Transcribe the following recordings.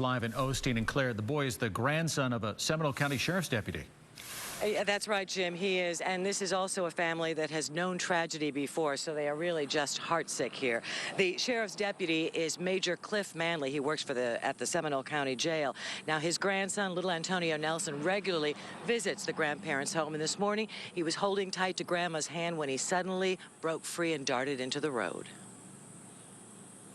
Live in Osteen and Claire, the boy is the grandson of a Seminole County Sheriff's deputy. That's right, Jim. He is. And this is also a family that has known tragedy before, so they are really just heartsick here. The sheriff's deputy is Major Cliff Manley. He works at the Seminole County Jail. Now, his grandson, little Antonio Nelson, regularly visits the grandparents' home. And this morning, he was holding tight to Grandma's hand when he suddenly broke free and darted into the road.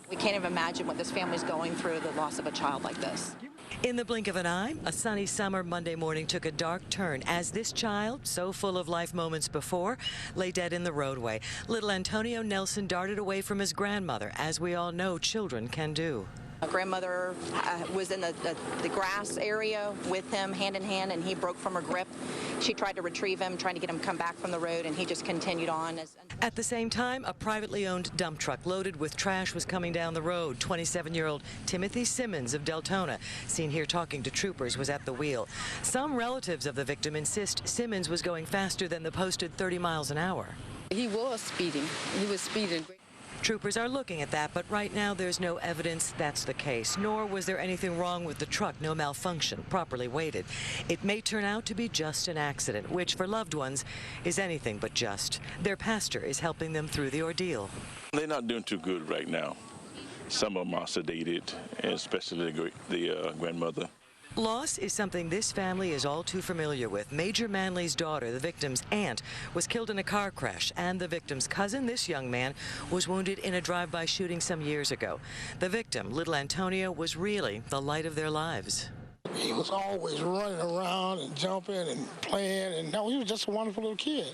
We can't even imagine what this family's going through, the loss of a child like this. In the blink of an eye, a sunny summer Monday morning took a dark turn as this child, so full of life moments before, lay dead in the roadway. Little Antonio Nelson darted away from his grandmother, as we all know children can do. My grandmother was in the grass area with him, hand in hand, and he broke from her grip. She tried to retrieve him, trying to get him to come back from the road, and he just continued on. At the same time, a privately owned dump truck loaded with trash was coming down the road. 27-year-old Timothy Simmons of Deltona, seen here talking to troopers, was at the wheel. Some relatives of the victim insist Simmons was going faster than the posted 30 miles an hour. He was speeding. He was speeding. Troopers are looking at that, but right now there's no evidence that's the case, nor was there anything wrong with the truck, no malfunction, properly weighted. It may turn out to be just an accident, which for loved ones is anything but just. Their pastor is helping them through the ordeal. They're not doing too good right now. Some of them are sedated, especially the grandmother. Loss is something this family is all too familiar with. Major Manley's daughter, the victim's aunt, was killed in a car crash, and the victim's cousin, this young man, was wounded in a drive-by shooting some years ago. The victim, little Antonio, was really the light of their lives. He was always running around and jumping and playing, and no, he was just a wonderful little kid.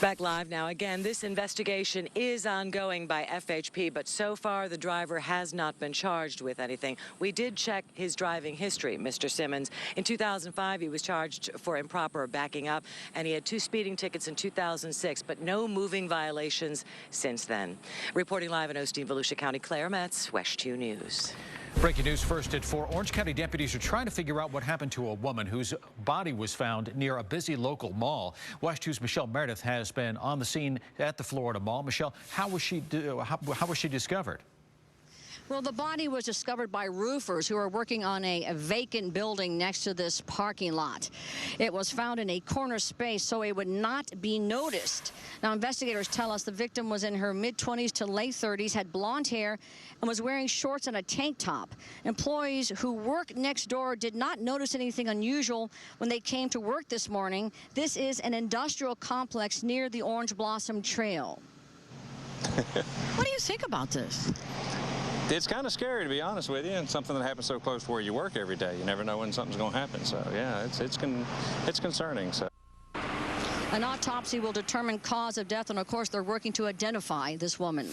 Back live now. Again, this investigation is ongoing by FHP, but so far the driver has not been charged with anything. We did check his driving history, Mr. Simmons. In 2005, he was charged for improper backing up, and he had 2 speeding tickets in 2006, but no moving violations since then. Reporting live in Osteen, Volusia County, Claire Metz, WESH 2 News. Breaking news first at 4. Orange County deputies are trying to figure out what happened to a woman whose body was found near a busy local mall. WESH 2's Michelle Meredith has been on the scene at the Florida Mall. Michelle, how was she discovered? Well, the body was discovered by roofers who are working on a vacant building next to this parking lot. It was found in a corner space, so it would not be noticed. Now, investigators tell us the victim was in her mid-20s to late 30s, had blonde hair, and was wearing shorts and a tank top. Employees who work next door did not notice anything unusual when they came to work this morning. This is an industrial complex near the Orange Blossom Trail. What do you think about this? It's kind of scary, to be honest with you, and something that happens so close to where you work every day. You never know when something's going to happen. So, yeah, it's concerning. So. An autopsy will determine cause of death, and, of course, they're working to identify this woman.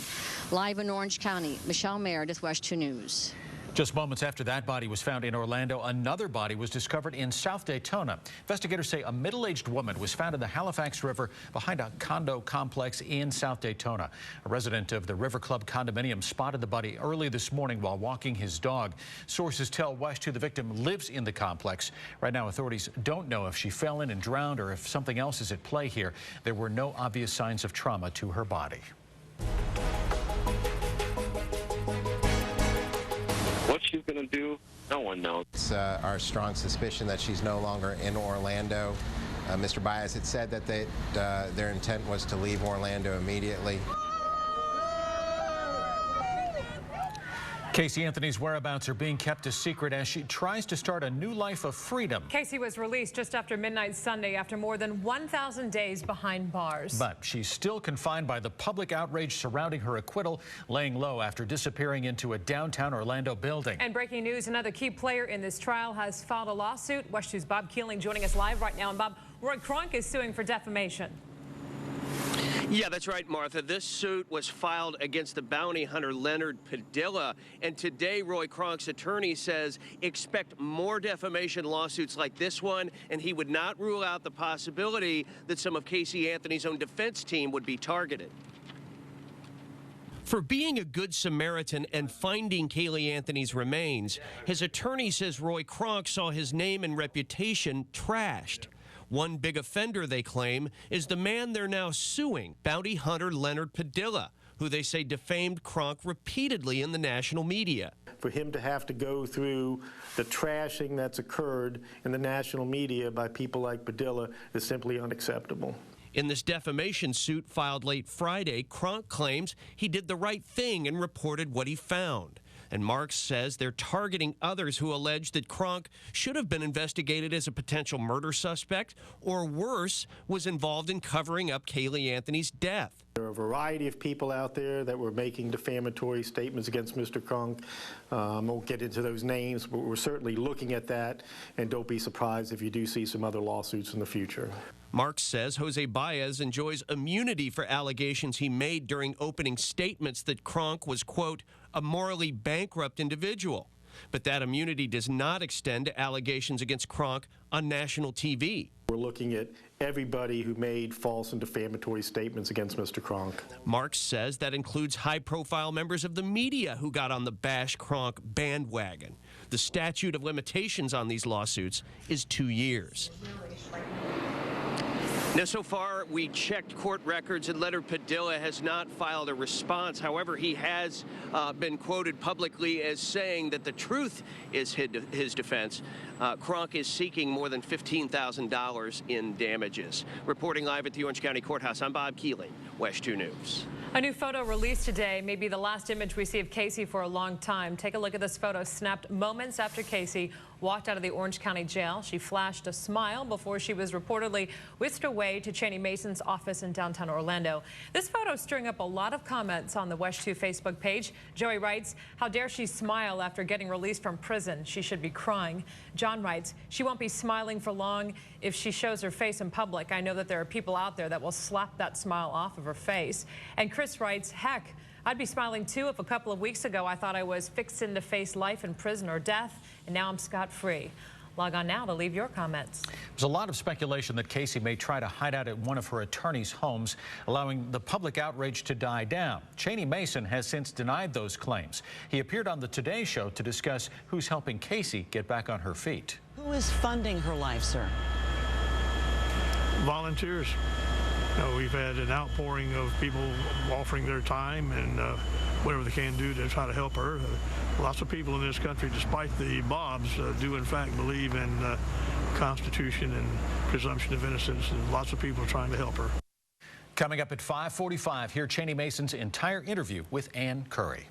Live in Orange County, Michelle Meredith, WESH 2 News. Just moments after that body was found in Orlando, another body was discovered in South Daytona. Investigators say a middle-aged woman was found in the Halifax River behind a condo complex in South Daytona. A resident of the River Club condominium spotted the body early this morning while walking his dog. Sources tell WESH 2 the victim lives in the complex. Right now, authorities don't know if she fell in and drowned or if something else is at play here. There were no obvious signs of trauma to her body. What she's going to do, no one knows. It's our strong suspicion that she's no longer in Orlando. Mr. Baez had said that their intent was to leave Orlando immediately. Casey Anthony's whereabouts are being kept a secret as she tries to start a new life of freedom. Casey was released just after midnight Sunday after more than 1,000 days behind bars. But she's still confined by the public outrage surrounding her acquittal, laying low after disappearing into a downtown Orlando building. And breaking news, another key player in this trial has filed a lawsuit. WESH 2's Bob Keeling joining us live right now. And Bob, Roy Kronk is suing for defamation. Yeah, that's right, Martha. This suit was filed against the bounty hunter Leonard Padilla. And today, Roy Kronk's attorney says expect more defamation lawsuits like this one, and he would not rule out the possibility that some of Casey Anthony's own defense team would be targeted. For being a good Samaritan and finding Caylee Anthony's remains, his attorney says Roy Kronk saw his name and reputation trashed. One big offender, they claim, is the man they're now suing, bounty hunter Leonard Padilla, who they say defamed Kronk repeatedly in the national media. For him to have to go through the trashing that's occurred in the national media by people like Padilla is simply unacceptable. In this defamation suit filed late Friday, Kronk claims he did the right thing and reported what he found. And Marks says they're targeting others who allege that Kronk should have been investigated as a potential murder suspect, or worse, was involved in covering up Kaylee Anthony's death. There are a variety of people out there that were making defamatory statements against Mr. Kronk. I won't get into those names, but we're certainly looking at that, and don't be surprised if you do see some other lawsuits in the future. Marks says Jose Baez enjoys immunity for allegations he made during opening statements that Kronk was, quote, a morally bankrupt individual. But that immunity does not extend to allegations against Kronk on national TV. We're looking at everybody who made false and defamatory statements against Mr. Kronk. Marks says that includes high-profile members of the media who got on the Bash Kronk bandwagon. The statute of limitations on these lawsuits is 2 years. Now, so far, we checked court records, and Leonard Padilla has not filed a response. However, he has been quoted publicly as saying that the truth is his defense. Kronk is seeking more than $15,000 in damages. Reporting live at the Orange County Courthouse, I'm Bob Keeling, WESH 2 News. A new photo released today may be the last image we see of Casey for a long time. Take a look at this photo snapped moments after Casey walked out of the Orange County Jail. She flashed a smile before she was reportedly whisked away to Cheney Mason's office in downtown Orlando. This photo is stirring up a lot of comments on the WESH 2 Facebook page. Joey writes, how dare she smile after getting released from prison? She should be crying. John writes, she won't be smiling for long if she shows her face in public. I know that there are people out there that will slap that smile off of her face. And Chris writes, heck, I'd be smiling too if a couple of weeks ago I thought I was fixing to face life in prison or death, and now I'm scot-free. Log on now to leave your comments. There's a lot of speculation that Casey may try to hide out at one of her attorney's homes, allowing the public outrage to die down. Cheney Mason has since denied those claims. He appeared on the Today Show to discuss who's helping Casey get back on her feet. Who is funding her life, sir? Volunteers. We've had an outpouring of people offering their time and whatever they can do to try to help her. Lots of people in this country, despite the mobs, do in fact believe in Constitution and presumption of innocence, and lots of people are trying to help her. Coming up at 5:45, hear Cheney Mason's entire interview with Ann Curry.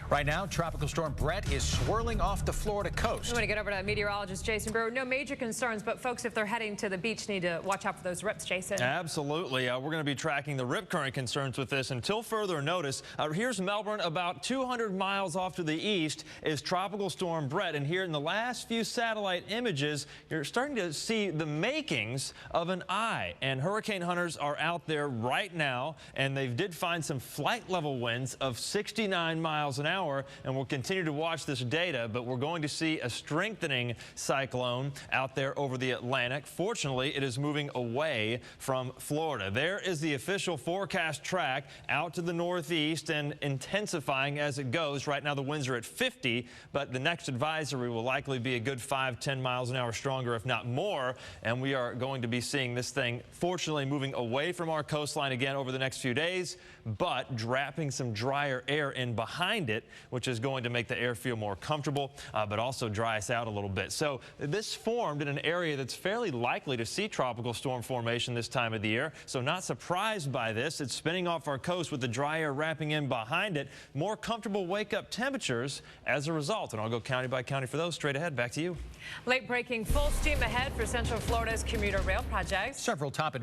Right now, Tropical Storm Brett is swirling off the Florida coast. I'm going to get over to meteorologist Jason Brewer. No major concerns, but folks, if they're heading to the beach, need to watch out for those rips, Jason. Absolutely. We're going to be tracking the rip current concerns with this until further notice. Here's Melbourne, about 200 miles off to the east is Tropical Storm Brett. And here in the last few satellite images, you're starting to see the makings of an eye. And hurricane hunters are out there right now, and they did find some flight level winds of 69 miles an hour. And we'll continue to watch this data, but we're going to see a strengthening cyclone out there over the Atlantic. Fortunately, it is moving away from Florida. There is the official forecast track out to the northeast and intensifying as it goes. Right now, the winds are at 50, but the next advisory will likely be a good 5-10 miles an hour stronger, if not more. And we are going to be seeing this thing, fortunately, moving away from our coastline again over the next few days, but trapping some drier air in behind it, which is going to make the air feel more comfortable, but also dry us out a little bit. So this formed in an area that's fairly likely to see tropical storm formation this time of the year. So not surprised by this. It's spinning off our coast with the dry air wrapping in behind it. More comfortable wake-up temperatures as a result. And I'll go county by county for those. Straight ahead. Back to you. Late breaking, full steam ahead for Central Florida's commuter rail project. Several top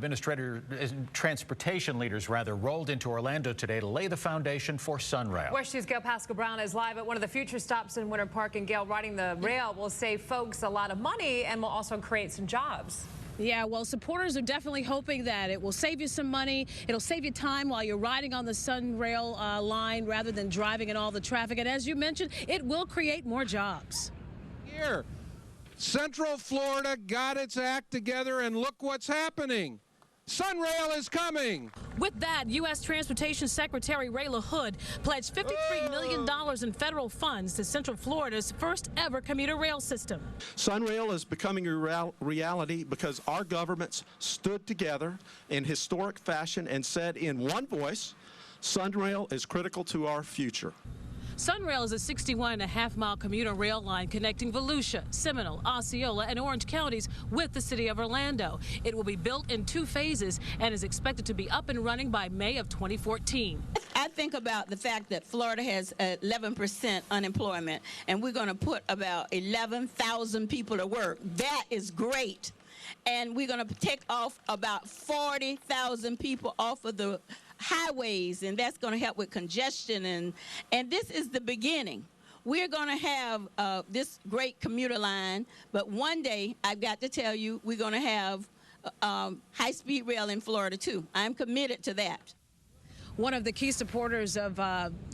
transportation leaders rolled into Orlando today to lay the foundation for SunRail. WESH 2's Gail Pascal-Brown is live at one of the future stops in Winter Park. And Gail, riding the rail will save folks a lot of money and will also create some jobs. Yeah, well, supporters are definitely hoping that it will save you some money. It'll save you time while you're riding on the SunRail line rather than driving in all the traffic. And as you mentioned, it will create more jobs. Here, Central Florida got its act together, and look what's happening. SunRail is coming. With that, U.S. Transportation Secretary Ray LaHood pledged $53 million in federal funds to Central Florida's first ever commuter rail system. SunRail is becoming a reality because our governments stood together in historic fashion and said in one voice, SunRail is critical to our future. SunRail is a 61.5-mile commuter rail line connecting Volusia, Seminole, Osceola, and Orange counties with the city of Orlando. It will be built in 2 phases and is expected to be up and running by May of 2014. I think about the fact that Florida has 11% unemployment, and we're going to put about 11,000 people to work. That is great. And we're going to take off about 40,000 people off of the highways, and that's going to help with congestion, and this is the beginning. We're going to have this great commuter line, but one day, I've got to tell you, we're going to have high-speed rail in Florida, too. I'm committed to that. One of the key supporters of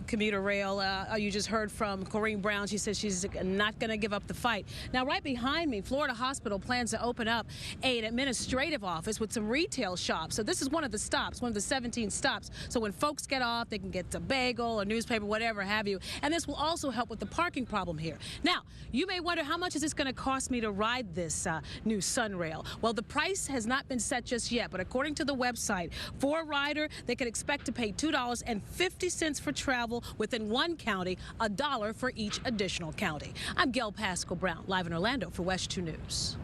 commuter rail, you just heard from Corrine Brown. She says she's not going to give up the fight. Now, right behind me, Florida Hospital plans to open up an administrative office with some retail shops. So this is one of the stops, one of the 17 stops. So when folks get off, they can get a bagel, a newspaper, whatever have you. And this will also help with the parking problem here. Now, you may wonder, how much is this going to cost me to ride this new SunRail? Well, the price has not been set just yet, but according to the website, for a rider, they can expect to pay $2.50 for travel within one county, $1 for each additional county. I'm Gail Pascal Brown, live in Orlando for WESH 2 News.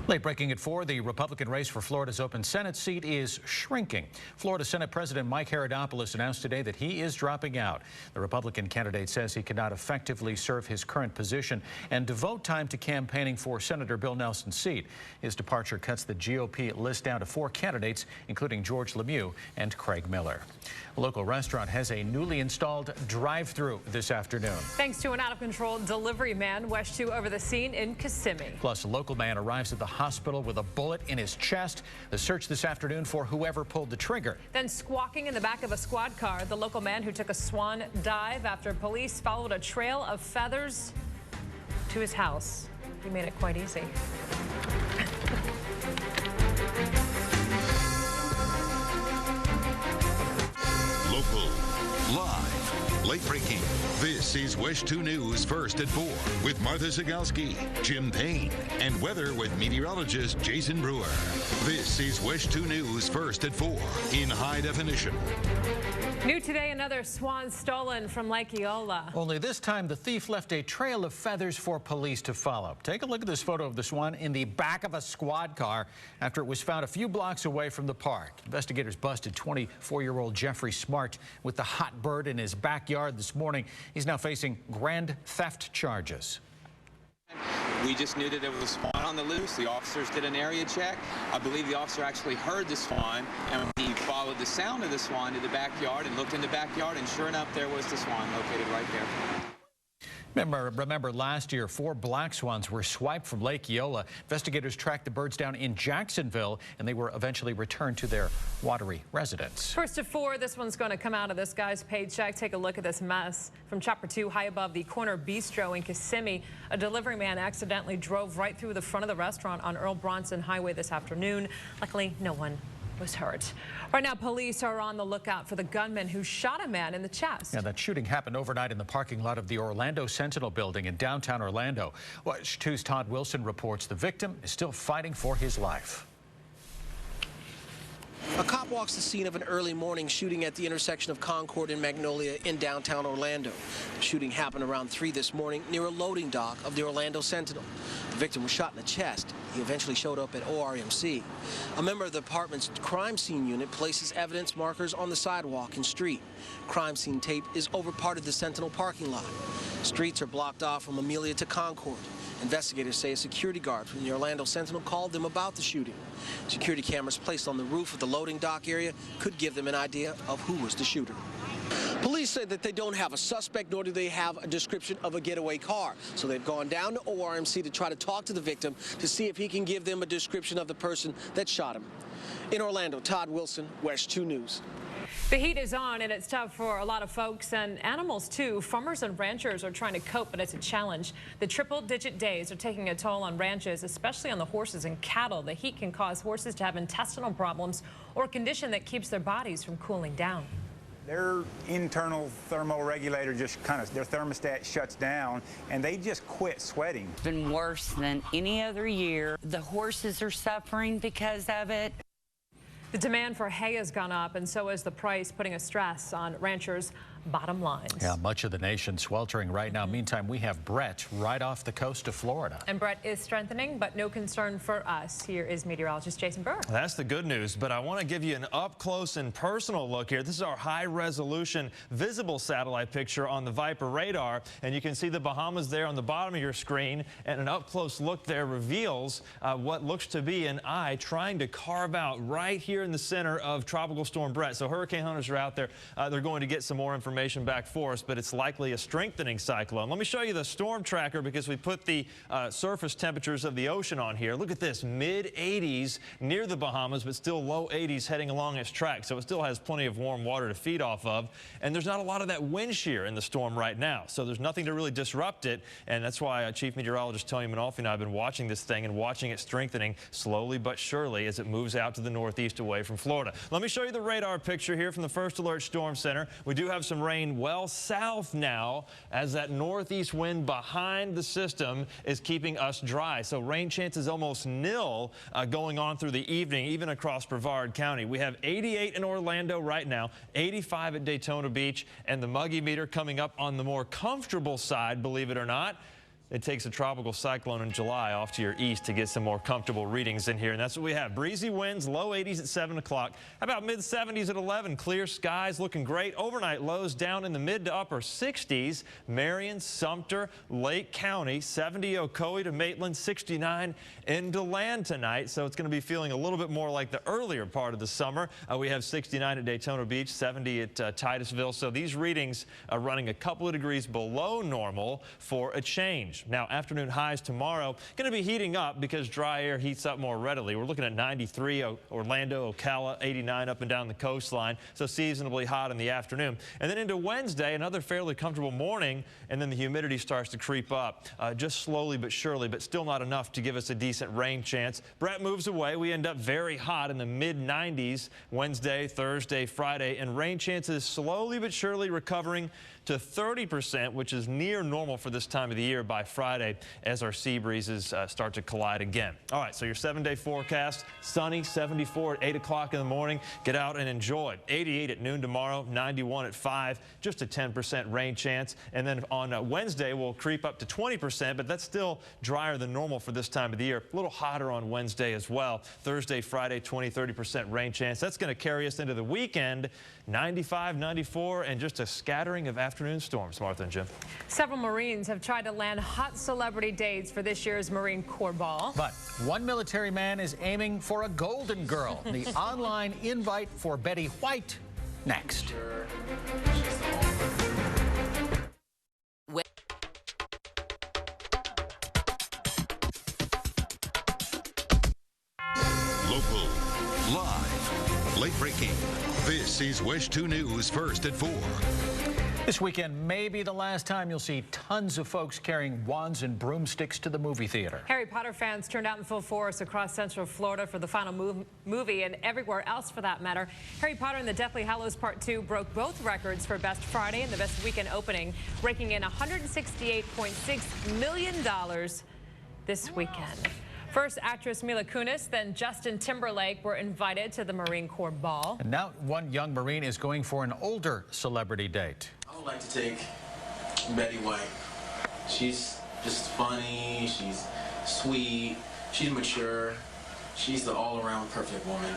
Late breaking at 4, the Republican race for Florida's open Senate seat is shrinking. Florida Senate President Mike Herodopoulos announced today that he is dropping out. The Republican candidate says he cannot effectively serve his current position and devote time to campaigning for Senator Bill Nelson's seat. His departure cuts the GOP list down to 4 candidates, including George Lemieux and Craig Miller. A local restaurant has a newly installed drive-thru this afternoon. Thanks to an out-of-control delivery man, WESH 2 over the scene in Kissimmee. Plus, a local man arrives at the hospital with a bullet in his chest. The search this afternoon for whoever pulled the trigger. Then squawking in the back of a squad car, the local man who took a Swan dive after police followed a trail of feathers to his house. He made it quite easy. Local, live, late breaking. This is WESH 2 News first at 4 with Martha Zagalski, Jim Payne, and weather with meteorologist Jason Brewer. This is WESH 2 News first at 4 in high definition. New today, another swan stolen from Lake Eola. Only this time, the thief left a trail of feathers for police to follow. Take a look at this photo of the swan in the back of a squad car after it was found a few blocks away from the park. Investigators busted 24-year-old Jeffrey Smart with the hot bird in his backyard this morning. He's now facing grand theft charges. We just knew that there was a swan on the loose. The officers did an area check. I believe the officer actually heard the swan, and he followed the sound of the swan to the backyard and looked in the backyard, and sure enough, there was the swan located right there. Remember last year, 4 black swans were swiped from Lake Eola. Investigators tracked the birds down in Jacksonville, and they were eventually returned to their watery residence. First at 4, this one's going to come out of this guy's paycheck. Take a look at this mess. From Chopper 2, high above the Corner Bistro in Kissimmee, a delivery man accidentally drove right through the front of the restaurant on Earl Bronson Highway this afternoon. Luckily, no one was hurt. Right now, police are on the lookout for the gunman who shot a man in the chest. Yeah, that shooting happened overnight in the parking lot of the Orlando Sentinel building in downtown Orlando. WESH 2's Todd Wilson reports the victim is still fighting for his life. A cop walks the scene of an early morning shooting at the intersection of Concord and Magnolia in downtown Orlando. The shooting happened around 3 this morning near a loading dock of the Orlando Sentinel. The victim was shot in the chest. He eventually showed up at ORMC. A member of the department's crime scene unit places evidence markers on the sidewalk and street. Crime scene tape is over part of the Sentinel parking lot. Streets are blocked off from Amelia to Concord. Investigators say a security guard from the Orlando Sentinel called them about the shooting. Security cameras placed on the roof of the loading dock area could give them an idea of who was the shooter. Police say that they don't have a suspect, nor do they have a description of a getaway car. So they've gone down to ORMC to try to talk to the victim to see if he can give them a description of the person that shot him. In Orlando, Todd Wilson, WESH 2 News. The heat is on, and it's tough for a lot of folks and animals, too. Farmers and ranchers are trying to cope, but it's a challenge. The triple-digit days are taking a toll on ranches, especially on the horses and cattle. The heat can cause horses to have intestinal problems or a condition that keeps their bodies from cooling down. Their internal thermoregulator just their thermostat shuts down, and they just quit sweating. It's been worse than any other year. The horses are suffering because of it. The demand for hay has gone up, and so has the price, putting a stress on ranchers' bottom lines. Yeah, much of the nation sweltering right now. Meantime, we have Brett right off the coast of Florida. And Brett is strengthening, but no concern for us. Here is meteorologist Jason Burr. That's the good news, but I want to give you an up-close and personal look here. This is our high-resolution visible satellite picture on the Viper radar, and you can see the Bahamas there on the bottom of your screen, and an up-close look there reveals what looks to be an eye trying to carve out right here in the center of Tropical Storm Brett. So hurricane hunters are out there. They're going to get some more information back for us, but it's likely a strengthening cyclone. Let me show you the storm tracker because we put the surface temperatures of the ocean on here. Look at this, mid-80s near the Bahamas, but still low 80s heading along its track. So it still has plenty of warm water to feed off of. And there's not a lot of that wind shear in the storm right now. So there's nothing to really disrupt it. And that's why Chief Meteorologist Tony Manolfi and I have been watching this thing and watching it strengthening slowly but surely as it moves out to the northeast away from Florida. Let me show you the radar picture here from the First Alert Storm Center. We do have some rain well south now as that northeast wind behind the system is keeping us dry. So rain chances almost nil going on through the evening, even across Brevard County. We have 88 in Orlando right now, 85 at Daytona Beach, and the muggy meter coming up on the more comfortable side, believe it or not. It takes a tropical cyclone in July off to your east to get some more comfortable readings in here. And that's what we have. Breezy winds, low 80s at 7 o'clock. How about mid-70s at 11? Clear skies looking great. Overnight lows down in the mid to upper 60s. Marion, Sumter, Lake County, 70 Ocoee to Maitland, 69 in DeLand tonight. So it's going to be feeling a little bit more like the earlier part of the summer. We have 69 at Daytona Beach, 70 at Titusville. So these readings are running a couple of degrees below normal for a change. Now, afternoon highs tomorrow going to be heating up because dry air heats up more readily. We're looking at 93 Orlando, Ocala, 89 up and down the coastline, so seasonably hot in the afternoon. And then into Wednesday, another fairly comfortable morning, and then the humidity starts to creep up just slowly but surely, but still not enough to give us a decent rain chance. Brett moves away. We end up very hot in the mid-90s Wednesday, Thursday, Friday, and rain chances slowly but surely recovering to 30%, which is near normal for this time of the year by Friday as our sea breezes start to collide again. All right, so your 7-day forecast, sunny, 74 at 8 o'clock in the morning. Get out and enjoy. 88 at noon tomorrow, 91 at 5, just a 10% rain chance. And then on Wednesday, we'll creep up to 20%, but that's still drier than normal for this time of the year. A little hotter on Wednesday as well. Thursday, Friday, 20-30% rain chance. That's going to carry us into the weekend, 95, 94, and just a scattering of afternoon storms. Martha and Jim. Several Marines have tried to land hot celebrity dates for this year's Marine Corps Ball. But one military man is aiming for a golden girl. The online invite for Betty White next. Local, live, late breaking. This is WESH 2 News first at 4. This weekend may be the last time you'll see tons of folks carrying wands and broomsticks to the movie theater. Harry Potter fans turned out in full force across Central Florida for the final movie, and everywhere else for that matter. Harry Potter and the Deathly Hallows Part 2 broke both records for Best Friday and the Best Weekend Opening, raking in $168.6 million this weekend. First, actress Mila Kunis, then Justin Timberlake were invited to the Marine Corps Ball. And now one young Marine is going for an older celebrity date. I would like to take Betty White. She's just funny, she's sweet, she's mature, she's the all-around perfect woman.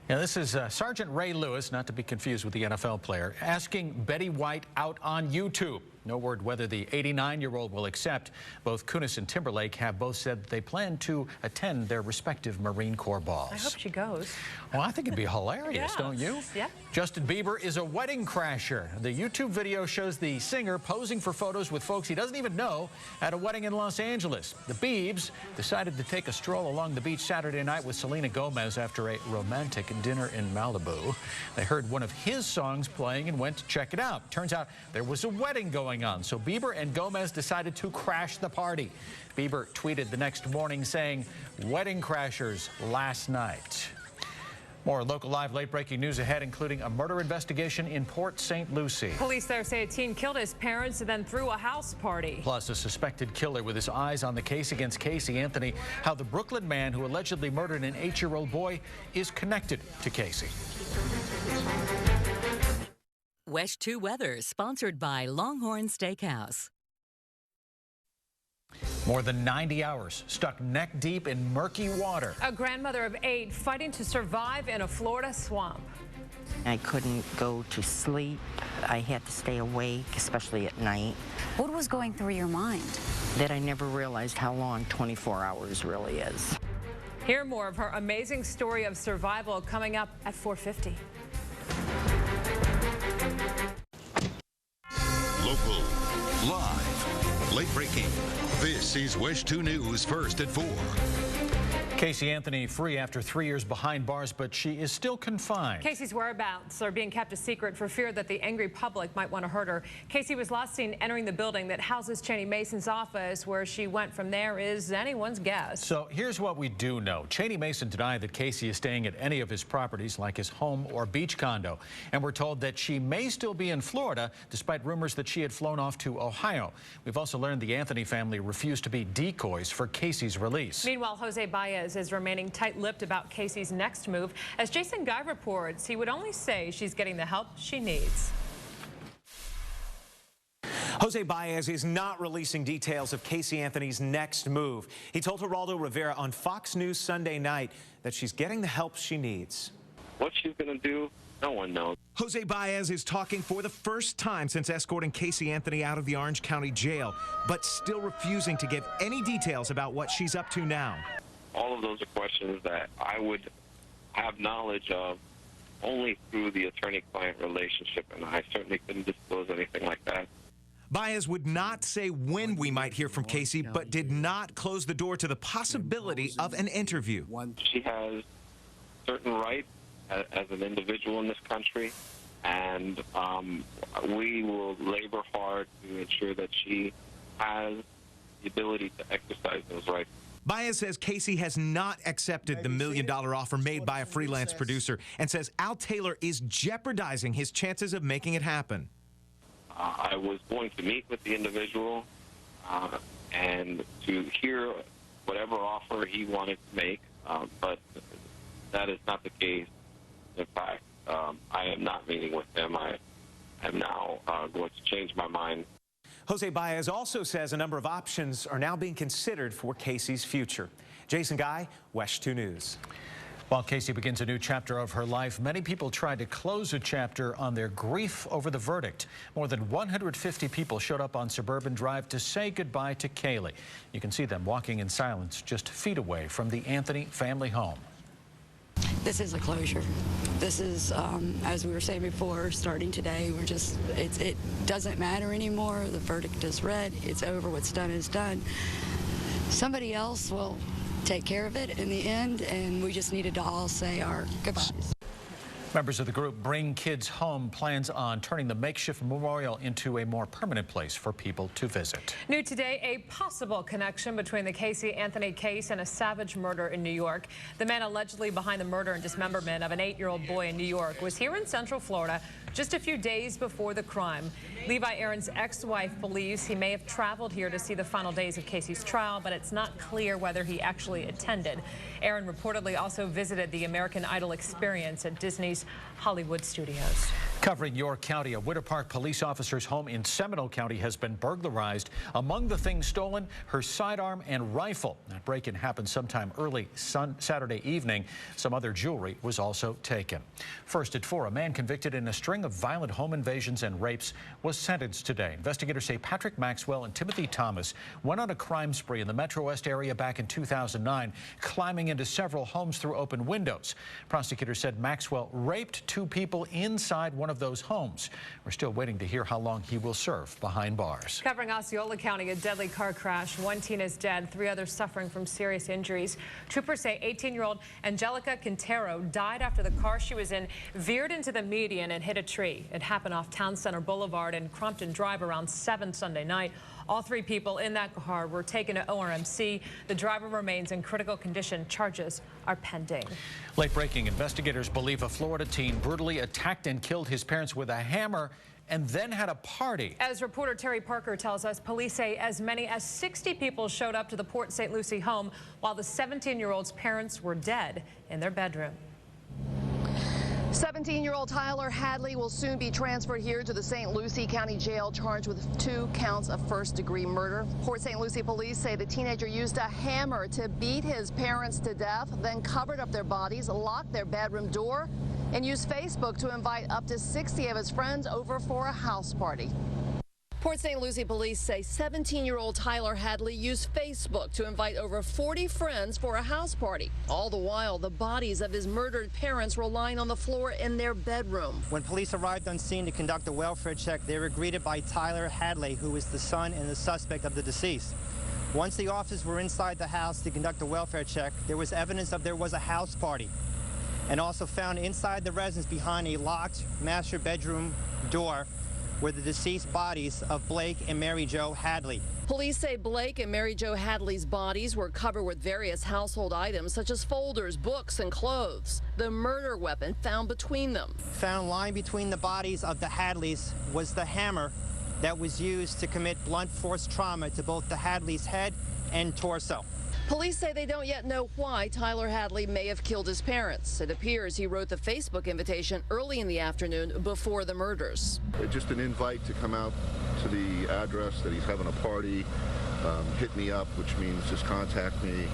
Now, this is Sergeant Ray Lewis, not to be confused with the NFL player, asking Betty White out on YouTube. No word whether the 89-year-old will accept. Both Kunis and Timberlake have both said that they plan to attend their respective Marine Corps balls. I hope she goes. Well, I think it'd be hilarious, don't you? Yeah. Justin Bieber is a wedding crasher. The YouTube video shows the singer posing for photos with folks he doesn't even know at a wedding in Los Angeles. The Biebs decided to take a stroll along the beach Saturday night with Selena Gomez after a romantic dinner in Malibu. They heard one of his songs playing and went to check it out. Turns out there was a wedding going on, so Bieber and Gomez decided to crash the party. Bieber tweeted the next morning saying, "Wedding crashers last night." More local live late-breaking news ahead, including a murder investigation in Port St. Lucie. Police there say a teen killed his parents and then threw a house party. Plus, a suspected killer with his eyes on the case against Casey Anthony. How the Brooklyn man who allegedly murdered an 8-year-old boy is connected to Casey. WESH 2 weather, sponsored by Longhorn Steakhouse. More than 90 hours stuck neck deep in murky water. A grandmother of 8 fighting to survive in a Florida swamp. I couldn't go to sleep. I had to stay awake, especially at night. What was going through your mind? That I never realized how long 24 hours really is. Hear more of her amazing story of survival coming up at 4:50. Local, live, late breaking. This is WESH 2 News first at 4. Casey Anthony free after 3 years behind bars, but she is still confined. Casey's whereabouts are being kept a secret for fear that the angry public might want to hurt her. Casey was last seen entering the building that houses Cheney Mason's office. Where she went from there is anyone's guess. So here's what we do know. Cheney Mason denied that Casey is staying at any of his properties, like his home or beach condo. And we're told that she may still be in Florida, despite rumors that she had flown off to Ohio. We've also learned the Anthony family refused to be decoys for Casey's release. Meanwhile, Jose Baez is remaining tight-lipped about Casey's next move. As Jason Guy reports, he would only say she's getting the help she needs. Jose Baez is not releasing details of Casey Anthony's next move. He told Geraldo Rivera on Fox News Sunday night that she's getting the help she needs. What she's going to do, no one knows. Jose Baez is talking for the first time since escorting Casey Anthony out of the Orange County jail, but still refusing to give any details about what she's up to now. All of those are questions that I would have knowledge of only through the attorney-client relationship, and I certainly couldn't disclose anything like that. Baez would not say when we might hear from Casey, but did not close the door to the possibility of an interview. She has certain rights as an individual in this country, and we will labor hard to ensure that she has the ability to exercise those rights. Baez says Casey has not accepted the $1 million offer made by a freelance producer and says Al Taylor is jeopardizing his chances of making it happen. I was going to meet with the individual and to hear whatever offer he wanted to make, but that is not the case. In fact, I am not meeting with him. I am now going to change my mind. Jose Baez also says a number of options are now being considered for Casey's future. Jason Guy, WESH 2 News. While Casey begins a new chapter of her life, many people tried to close a chapter on their grief over the verdict. More than 150 people showed up on Suburban Drive to say goodbye to Kaylee. You can see them walking in silence just feet away from the Anthony family home. This is a closure. This is, as we were saying before, starting today, it doesn't matter anymore. The verdict is read. It's over. What's done is done. Somebody else will take care of it in the end, and we just needed to all say our goodbyes. Members of the group Bring Kids Home plans on turning the makeshift memorial into a more permanent place for people to visit. New today, a possible connection between the Casey Anthony case and a savage murder in New York. The man allegedly behind the murder and dismemberment of an 8-year-old boy in New York was here in Central Florida just a few days before the crime. Levi Aaron's ex-wife believes he may have traveled here to see the final days of Casey's trial, but it's not clear whether he actually attended. Aaron reportedly also visited the American Idol experience at Disney's Hollywood Studios. Covering York County, a Winter Park police officer's home in Seminole County has been burglarized. Among the things stolen, her sidearm and rifle. That break-in happened sometime early Saturday evening. Some other jewelry was also taken. First at 4, a man convicted in a string of violent home invasions and rapes was sentenced today. Investigators say Patrick Maxwell and Timothy Thomas went on a crime spree in the Metro West area back in 2009, climbing into several homes through open windows. Prosecutors said Maxwell raped 2 people inside one of those homes. We're still waiting to hear how long he will serve behind bars. Covering Osceola County, a deadly car crash. 1 teen is dead, 3 others suffering from serious injuries. Troopers say 18-year-old Angelica Quintero died after the car she was in veered into the median and hit a tree. It happened off Town Center Boulevard and Crompton Drive around 7 Sunday night. All 3 people in that car were taken to ORMC. The driver remains in critical condition. Charges are pending. Late breaking, investigators believe a Florida teen brutally attacked and killed his parents with a hammer and then had a party. As reporter Terry Parker tells us, police say as many as 60 people showed up to the Port St. Lucie home while the 17-year-old's parents were dead in their bedroom. 17-year-old Tyler Hadley will soon be transferred here to the St. Lucie County Jail, charged with 2 counts of first-degree murder. Port St. Lucie police say the teenager used a hammer to beat his parents to death, then covered up their bodies, locked their bedroom door, and used Facebook to invite up to 60 of his friends over for a house party. Port St. Lucie police say 17-year-old Tyler Hadley used Facebook to invite over 40 friends for a house party. All the while, the bodies of his murdered parents were lying on the floor in their bedroom. When police arrived on scene to conduct a welfare check, they were greeted by Tyler Hadley, who is the son and the suspect of the deceased. Once the officers were inside the house to conduct a welfare check, there was evidence that there was a house party, and also found inside the residence behind a locked master bedroom door were the deceased bodies of Blake and Mary Jo Hadley. Police say Blake and Mary Jo Hadley's bodies were covered with various household items such as folders, books, and clothes. The murder weapon found between them. Found lying between the bodies of the Hadleys was the hammer that was used to commit blunt force trauma to both the Hadleys' head and torso. Police say they don't yet know why Tyler Hadley may have killed his parents. It appears he wrote the Facebook invitation early in the afternoon before the murders. Just an invite to come out to the address that he's having a party. Hit me up, which means just contact me.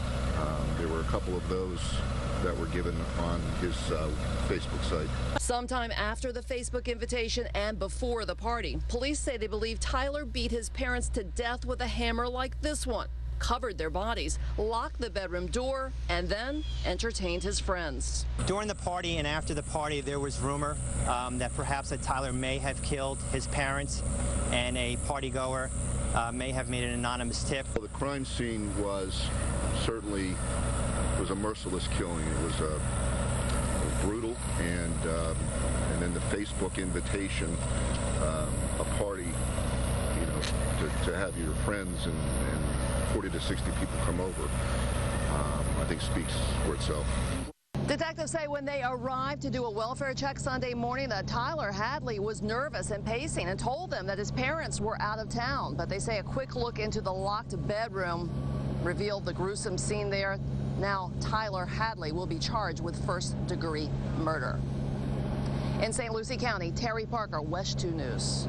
There were a couple of those that were given on his Facebook site. Sometime after the Facebook invitation and before the party, police say they believe Tyler beat his parents to death with a hammer like this one, covered their bodies, locked the bedroom door, and then entertained his friends. During the party and after the party, there was rumor that perhaps that Tyler may have killed his parents, and a partygoer may have made an anonymous tip. Well, the crime scene was certainly a merciless killing. It was brutal, and then the Facebook invitation, a party, you know, to have your friends and 40 to 60 people come over, I think speaks for itself. Detectives say when they arrived to do a welfare check Sunday morning that Tyler Hadley was nervous and pacing and told them that his parents were out of town. But they say a quick look into the locked bedroom revealed the gruesome scene there. Now Tyler Hadley will be charged with first-degree murder. In St. Lucie County, Terry Parker, WESH 2 News.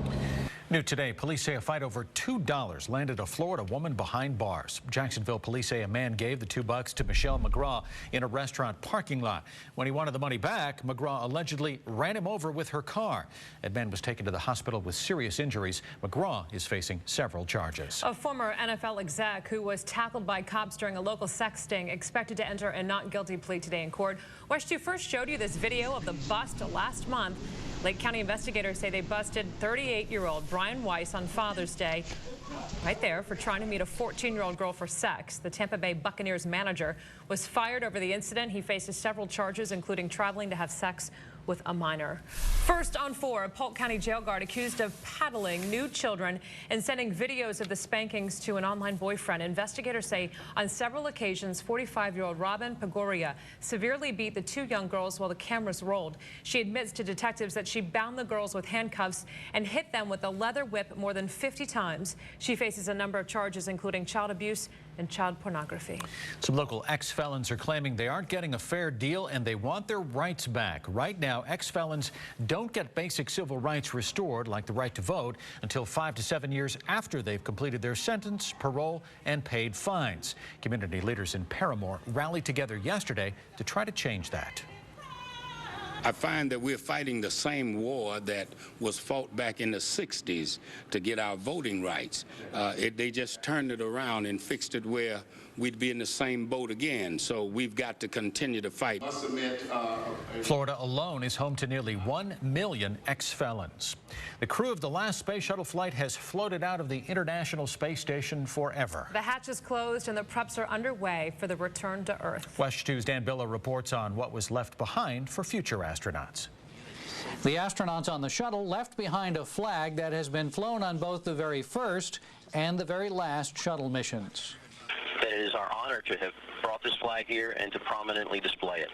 New today, police say a fight over $2 landed a Florida woman behind bars. Jacksonville police say a man gave the $2 to Michelle McGraw in a restaurant parking lot. When he wanted the money back, McGraw allegedly ran him over with her car. That man was taken to the hospital with serious injuries. McGraw is facing several charges. A former NFL exec who was tackled by cops during a local sex sting expected to enter a not guilty plea today in court. WESH 2 first showed you this video of the bust last month. Lake County investigators say they busted 38-year-old Brian Weiss on Father's Day, right there, for trying to meet a 14-year-old girl for sex. The Tampa Bay Buccaneers manager was fired over the incident. He faces several charges, including traveling to have sex with a minor. First on 4, a Polk County jail guard accused of paddling nude children and sending videos of the spankings to an online boyfriend. Investigators say on several occasions, 45-year-old Robin Pagoria severely beat the 2 young girls while the cameras rolled. She admits to detectives that she bound the girls with handcuffs and hit them with a leather whip more than 50 times. She faces a number of charges, including child abuse and child pornography. Some local ex-felons are claiming they aren't getting a fair deal and they want their rights back. Right now, ex-felons don't get basic civil rights restored, like the right to vote, until 5 to 7 years after they've completed their sentence, parole, and paid fines. Community leaders in Paramore rallied together yesterday to try to change that. I find that we're fighting the same war that was fought back in the 60s to get our voting rights. They just turned it around and fixed it where we'd be in the same boat again. So we've got to continue to fight. Florida alone is home to nearly 1 million ex-felons. The crew of the last space shuttle flight has floated out of the International Space Station forever. The hatch is closed and the preps are underway for the return to Earth. WESH 2's Dan Billa reports on what was left behind for future astronauts. The astronauts on the shuttle left behind a flag that has been flown on both the very first and the very last shuttle missions. That it is our honor to have brought this flag here and to prominently display it.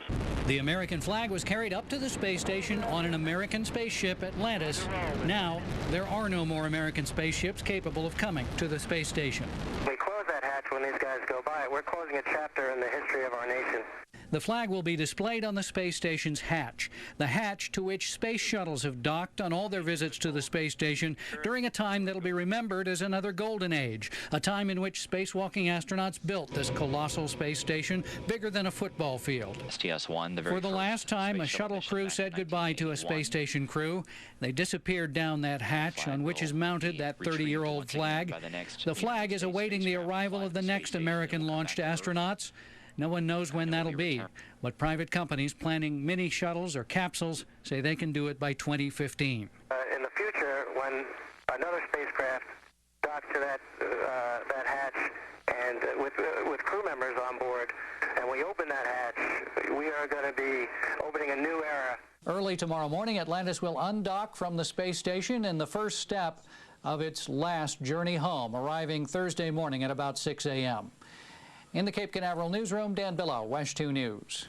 The American flag was carried up to the space station on an American spaceship, Atlantis. Now, there are no more American spaceships capable of coming to the space station. We close that hatch when these guys go by. We're closing a chapter in the history of our nation. The flag will be displayed on the space station's hatch, the hatch to which space shuttles have docked on all their visits to the space station during a time that'll be remembered as another golden age, a time in which spacewalking astronauts built this colossal space station bigger than a football field. STS-1, For the last time, a shuttle crew said goodbye to a space station crew. They disappeared down that hatch on which is mounted that 30-year-old flag. The flag is awaiting the arrival of the next American-launched astronauts. No one knows when that'll be, but private companies planning mini shuttles or capsules say they can do it by 2015. In the future, when another spacecraft docks to that hatch and with crew members on board, and we open that hatch, we are going to be opening a new era. Early tomorrow morning, Atlantis will undock from the space station in the first step of its last journey home, arriving Thursday morning at about 6 a.m. In the Cape Canaveral newsroom, Dan Billow, WESH 2 News.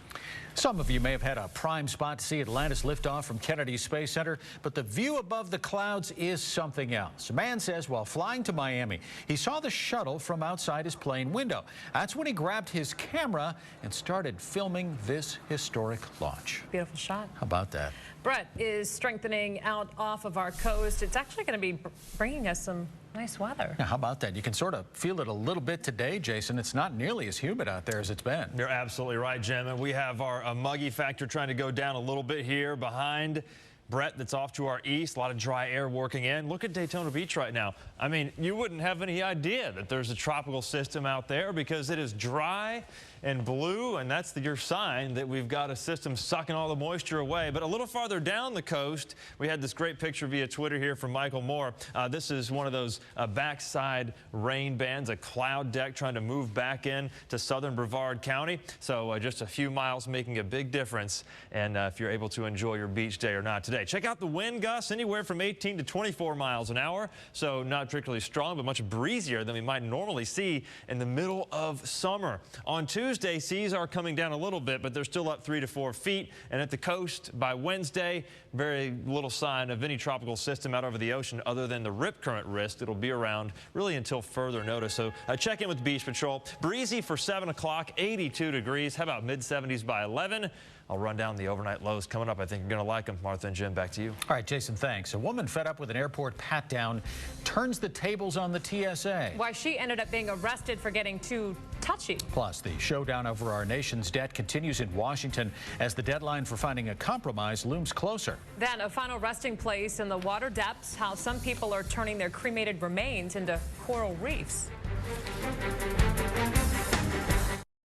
Some of you may have had a prime spot to see Atlantis lift off from Kennedy Space Center, but the view above the clouds is something else. A man says while flying to Miami, he saw the shuttle from outside his plane window. That's when he grabbed his camera and started filming this historic launch. Beautiful shot. How about that? Brett is strengthening out off of our coast. It's actually going to be bringing us some nice weather. Now, how about that? You can sort of feel it a little bit today, Jason. It's not nearly as humid out there as it's been. You're absolutely right, Jim. And we have our muggy factor trying to go down a little bit here behind Brett that's off to our east. A lot of dry air working in. Look at Daytona Beach right now. I mean, you wouldn't have any idea that there's a tropical system out there because it is dry and blue, and that's your sign that we've got a system sucking all the moisture away. But a little farther down the coast, we had this great picture via Twitter here from Michael Moore. This is one of those backside rain bands, a cloud deck trying to move back in to southern Brevard County. So just a few miles making a big difference, and if you're able to enjoy your beach day or not today. Check out the wind gusts, anywhere from 18 to 24 miles an hour. So not particularly strong, but much breezier than we might normally see in the middle of summer. On Tuesday, seas are coming down a little bit, but they're still up 3 to 4 feet. And at the coast by Wednesday, very little sign of any tropical system out over the ocean other than the rip current risk. It'll be around really until further notice. So check in with Beach Patrol. Breezy for 7 o'clock, 82 degrees. How about mid-70s by 11? I'll run down the overnight lows coming up. I think you're going to like them. Martha and Jim, back to you. All right, Jason, thanks. A woman fed up with an airport pat-down turns the tables on the TSA. Why she ended up being arrested for getting too touchy. Plus, the showdown over our nation's debt continues in Washington as the deadline for finding a compromise looms closer. Then a final resting place in the water depths, how some people are turning their cremated remains into coral reefs.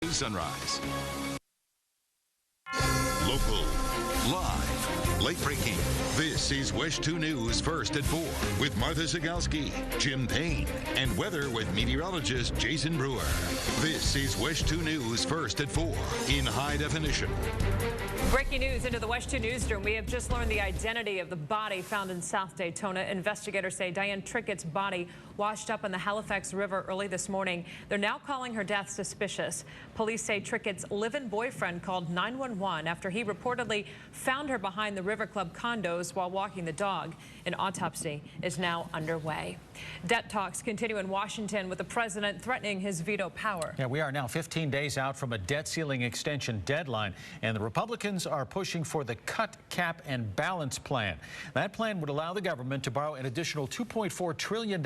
Sunrise. Local, live, late-breaking. This is WESH 2 News First at 4 with Martha Zagalski, Jim Payne, and weather with meteorologist Jason Brewer. This is WESH 2 News First at 4 in high definition. Breaking news into the WESH 2 newsroom. We have just learned the identity of the body found in South Daytona. Investigators say Diane Trickett's body washed up in the Halifax River early this morning. They're now calling her death suspicious. Police say Trickett's live-in boyfriend called 911 after he reportedly found her behind the River Club condos while walking the dog. An autopsy is now underway. Debt talks continue in Washington with the president threatening his veto power. Yeah, we are now 15 days out from a debt ceiling extension deadline, and the Republicans are pushing for the cut, cap, and balance plan. That plan would allow the government to borrow an additional $2.4 trillion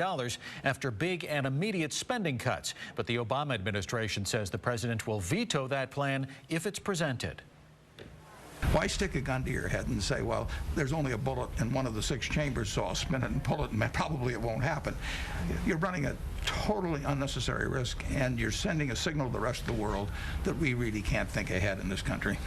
after big and immediate spending cuts. But the Obama administration says the president will veto that plan if it's presented. Why stick a gun to your head and say, well, there's only a bullet in one of the 6 chambers, so I'll spin it and pull it, and probably it won't happen. You're running a totally unnecessary risk, and you're sending a signal to the rest of the world that we really can't think ahead in this country.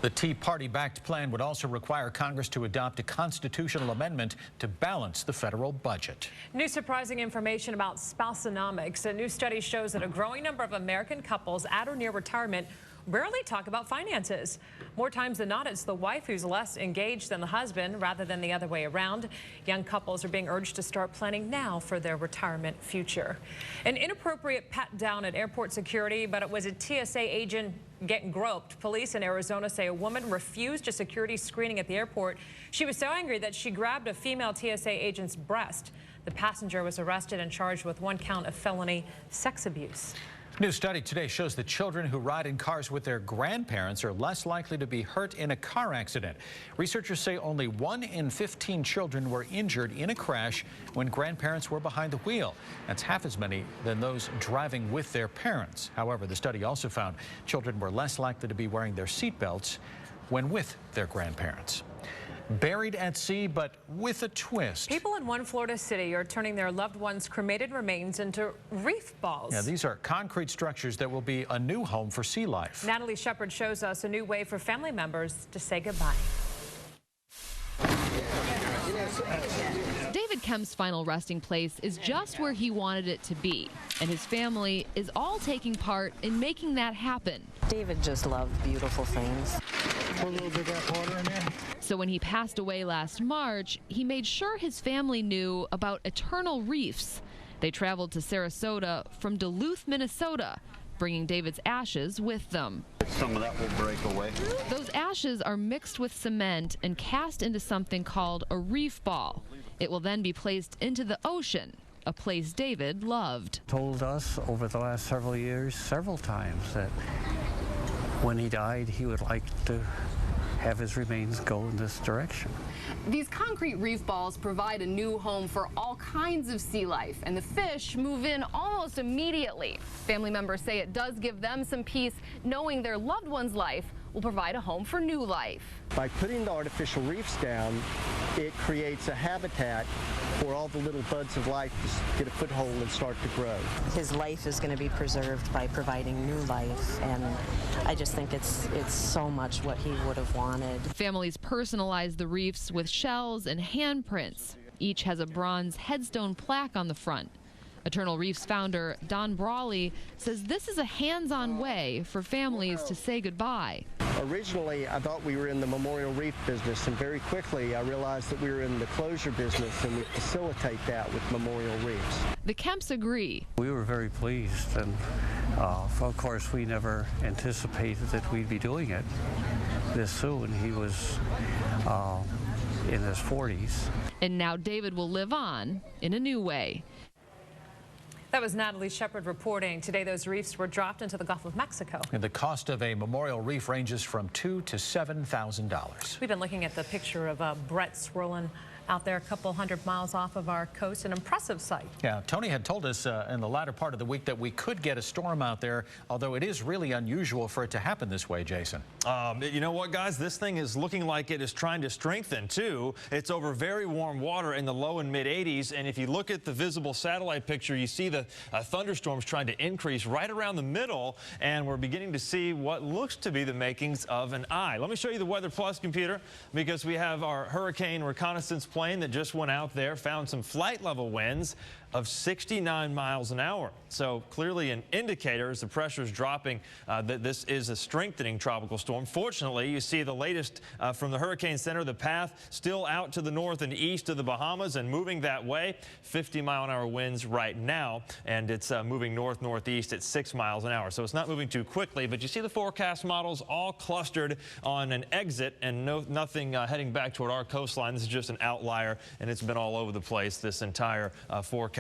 The Tea Party-backed plan would also require Congress to adopt a constitutional amendment to balance the federal budget. New surprising information about spouseonomics. A new study shows that a growing number of American couples at or near retirement rarely talk about finances. More times than not, it's the wife who's less engaged than the husband rather than the other way around. Young couples are being urged to start planning now for their retirement future. An inappropriate pat down at airport security, but it was a TSA agent getting groped. Police in Arizona say a woman refused a security screening at the airport. She was so angry that she grabbed a female TSA agent's breast. The passenger was arrested and charged with 1 count of felony sex abuse. A new study today shows that children who ride in cars with their grandparents are less likely to be hurt in a car accident. Researchers say only 1 in 15 children were injured in a crash when grandparents were behind the wheel. That's half as many than those driving with their parents. However, the study also found children were less likely to be wearing their seatbelts when with their grandparents. Buried at sea, but with a twist. People in one Florida city are turning their loved ones' cremated remains into reef balls. Yeah, these are concrete structures that will be a new home for sea life. Natalie Shepard shows us a new way for family members to say goodbye. David Kemp's final resting place is just where he wanted it to be, and his family is all taking part in making that happen. David just loved beautiful things. Put a little bit of water in there. So when he passed away last March, he made sure his family knew about Eternal Reefs. They traveled to Sarasota from Duluth, Minnesota, bringing David's ashes with them. Some of that will break away. Those ashes are mixed with cement and cast into something called a reef ball. It will then be placed into the ocean, a place David loved. Told us over the last several years, several times, that when he died, he would like to have his remains go in this direction. These concrete reef balls provide a new home for all kinds of sea life, and the fish move in almost immediately. Family members say it does give them some peace knowing their loved one's life will provide a home for new life. By putting the artificial reefs down, it creates a habitat for all the little buds of life to get a foothold and start to grow. His life is going to be preserved by providing new life, and I just think it's so much what he would have wanted. Families personalize the reefs with shells and handprints. Each has a bronze headstone plaque on the front. Eternal Reefs founder Don Brawley says this is a hands-on way for families to say goodbye. Originally, I thought we were in the memorial reef business, and very quickly I realized that we were in the closure business, and we facilitate that with memorial reefs. The Kemps agree. We were very pleased, and of course we never anticipated that we'd be doing it this soon. He was in his 40s. And now David will live on in a new way. That was Natalie Shepard reporting. Today, those reefs were dropped into the Gulf of Mexico. And the cost of a memorial reef ranges from $2,000 to $7,000. We've been looking at the picture of Brett swirling out there a couple hundred miles off of our coast. An impressive sight. Yeah, Tony had told us in the latter part of the week that we could get a storm out there, although it is really unusual for it to happen this way, Jason. You know what, guys? This thing is looking like it is trying to strengthen, too. It's over very warm water in the low and mid-80s, and if you look at the visible satellite picture, you see the thunderstorms trying to increase right around the middle, and we're beginning to see what looks to be the makings of an eye. Let me show you the Weather Plus computer, because we have our hurricane reconnaissance plane that just went out there, found some flight level winds of 69 miles an hour. So clearly an indicator as the pressure is dropping that this is a strengthening tropical storm. Fortunately, you see the latest from the Hurricane Center, the path still out to the north and east of the Bahamas and moving that way. 50-mile-an-hour winds right now, and it's moving north-northeast at 6 miles an hour. So it's not moving too quickly, but you see the forecast models all clustered on an exit and nothing heading back toward our coastline. This is just an outlier, and it's been all over the place this entire forecast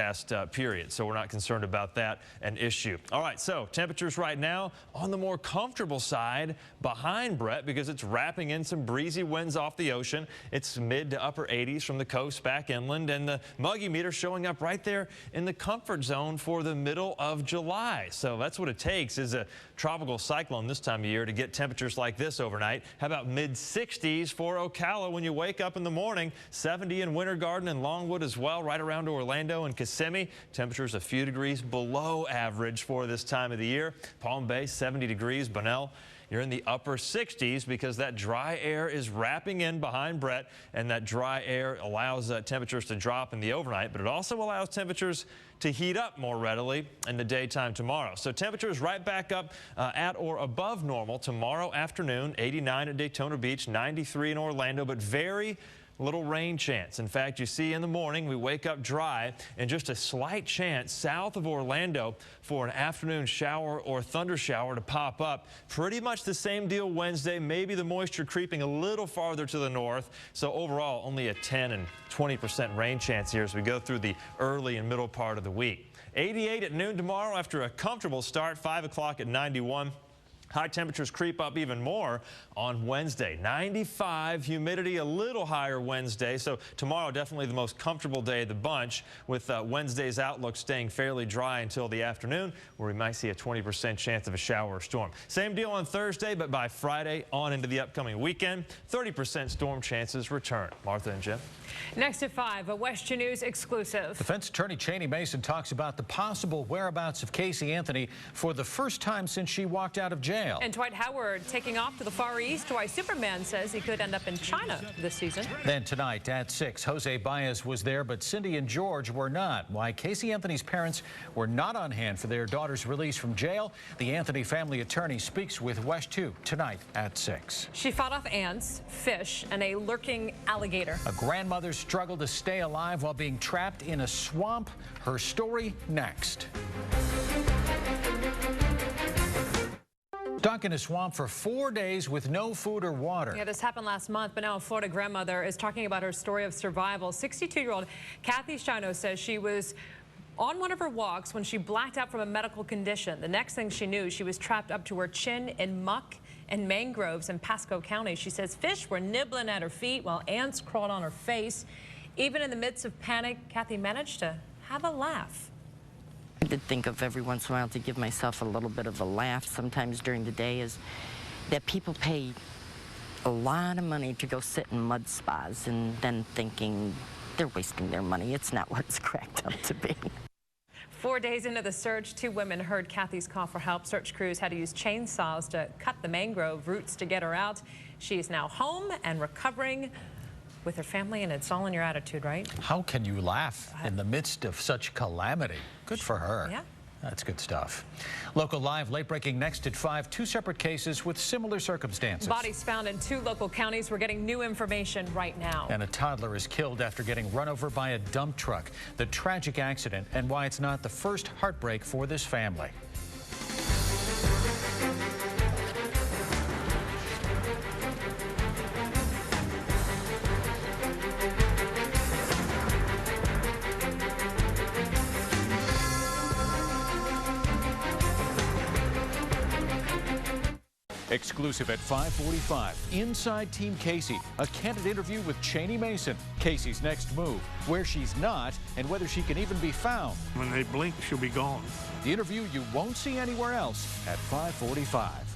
period. So we're not concerned about that an issue. All right, so temperatures right now on the more comfortable side behind Brett because it's wrapping in some breezy winds off the ocean. It's mid to upper 80s from the coast back inland, and the muggy meter showing up right there in the comfort zone for the middle of July. So that's what it takes is a tropical cyclone this time of year to get temperatures like this overnight. How about mid 60s for Ocala when you wake up in the morning? 70 in Winter Garden and Longwood as well, right around Orlando and Kissimmee. Kissimmee, temperatures a few degrees below average for this time of the year. Palm Bay, 70 degrees. Bunnell, you're in the upper 60s because that dry air is wrapping in behind Brett, and that dry air allows temperatures to drop in the overnight, but it also allows temperatures to heat up more readily in the daytime tomorrow. So temperatures right back up at or above normal tomorrow afternoon. 89 at Daytona Beach, 93 in Orlando, but very little rain chance. In fact, you see in the morning we wake up dry and just a slight chance south of Orlando for an afternoon shower or thunder shower to pop up. Pretty much the same deal Wednesday, maybe the moisture creeping a little farther to the north. So overall, only a 10 and 20% rain chance here as we go through the early and middle part of the week. 88 at noon tomorrow after a comfortable start, 5 o'clock at 91. High temperatures creep up even more on Wednesday. 95, humidity a little higher Wednesday. So tomorrow definitely the most comfortable day of the bunch, with Wednesday's outlook staying fairly dry until the afternoon, where we might see a 20% chance of a shower or storm. Same deal on Thursday, but by Friday on into the upcoming weekend, 30% storm chances return. Martha and Jim. Next at 5, a WESH 2 News exclusive. Defense Attorney Cheney Mason talks about the possible whereabouts of Casey Anthony for the first time since she walked out of jail. And Dwight Howard taking off to the Far East, why Superman says he could end up in China this season. Then tonight at 6, Jose Baez was there, but Cindy and George were not. Why Casey Anthony's parents were not on hand for their daughter's release from jail. The Anthony family attorney speaks with WESH 2 tonight at 6. She fought off ants, fish, and a lurking alligator. A grandmother struggled to stay alive while being trapped in a swamp. Her story next. Stuck in a swamp for 4 days with no food or water. Yeah, this happened last month, but now a Florida grandmother is talking about her story of survival. 62-year-old Kathy Shino says she was on one of her walks when she blacked out from a medical condition. The next thing she knew, she was trapped up to her chin in muck and mangroves in Pasco County. She says fish were nibbling at her feet while ants crawled on her face. Even in the midst of panic, Kathy managed to have a laugh. I did think of every once in a while to give myself a little bit of a laugh sometimes during the day, is that people pay a lot of money to go sit in mud spas and then thinking they're wasting their money. It's not what it's cracked up to be. 4 days into the search, 2 women heard Kathy's call for help. Search crews had to use chainsaws to cut the mangrove roots to get her out. She is now home and recovering with her family, and it's all in your attitude, right? How can you laugh in the midst of such calamity? Good for her. Yeah. That's good stuff. Local Live, late breaking next at 5, 2 separate cases with similar circumstances. Bodies found in 2 local counties. We're getting new information right now. And a toddler is killed after getting run over by a dump truck. The tragic accident and why it's not the first heartbreak for this family. Exclusive at 5:45. Inside Team Casey, a candid interview with Cheney Mason. Casey's next move, where she's not, and whether she can even be found. When they blink, she'll be gone. The interview you won't see anywhere else at 5:45.